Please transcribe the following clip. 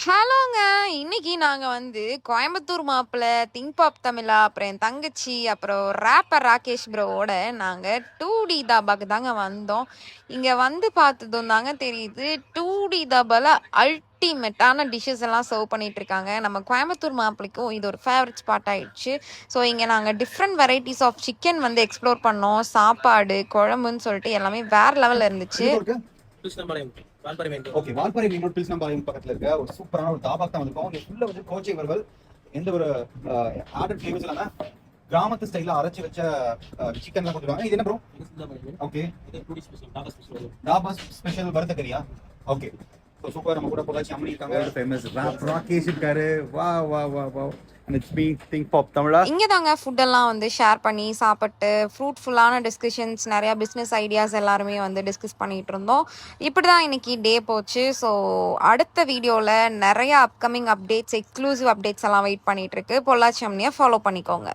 ஹலோங்க. இன்னைக்கு நாங்க வந்து கோயம்புத்தூர் மாப்பிள, திங்க் பாப் தமிழா, அப்புறம் என் தங்கச்சி, அப்புறம் ரேப்பர் ராகேஷ் ப்ரோவோட நாங்க 2டி தாபாக்கு தாங்க வந்தோம். இங்க வந்து பார்த்ததும் தாங்க தெரியுது 2டி தாபால அல்டிமேட்டான டிஷ்ஷஸ் எல்லாம் சர்வ் பண்ணிட்டு இருக்காங்க. நம்ம கோயம்புத்தூர் மாப்பிளைக்கும் இது ஒரு ஃபேவரட் ஸ்பாட் ஆயிடுச்சு. ஸோ இங்க நாங்க டிஃப்ரெண்ட் வெரைட்டிஸ் ஆஃப் சிக்கன் வந்து எக்ஸ்ப்ளோர் பண்ணோம். சாப்பாடு, குழம்புன்னு சொல்லிட்டு எல்லாமே வேற லெவல்ல இருந்துச்சு. ஓகே, வால்பாறை மெயின் ரோட் பில்ஸ்னம்பாளையம் பக்கத்துல இருக்க ஒரு சூப்பரான ஒரு தாபாக் தான் வந்திருக்கோம். இங்க ஃபுல்லா வந்து கோச்சை வறுவல், எந்த ஒரு ஆர்டர் ஃபிளேவர்ஸ் இல்லாம கிராமத்து ஸ்டைல்ல அரைச்சு வச்ச சிக்கன்லாம் கொடுத்துருவாங்க. இது என்ன ப்ரோ? ஓகே, தாபா ஸ்பெஷல் வறுத்த கறியா? Okay, super. நம்ம கூட பொள்ளாச்சி அம்மனி இருக்காங்க, ஃபேமஸ் ராப் ராகேஷ் இருக்காரு. வா வா வா வா. And it's me, Think Pop Tamila. இங்கே தாங்க ஃபுட்டெல்லாம் வந்து ஷேர் பண்ணி சாப்பிட்டு ஃப்ரூட்ஃபுல்லான டிஸ்கஷன்ஸ், நிறையா பிஸ்னஸ் ஐடியாஸ் எல்லாருமே வந்து டிஸ்கஸ் பண்ணிகிட்டு இருந்தோம். இப்படி தான் இன்னைக்கு டே போச்சு. ஸோ அடுத்த வீடியோவில் நிறையா அப்கமிங் அப்டேட்ஸ், எக்ஸ்க்ளூசிவ் அப்டேட்ஸ் எல்லாம் வெயிட் பண்ணிகிட்ருக்கு. பொள்ளாச்சி அம்னியை ஃபாலோ பண்ணிக்கோங்க.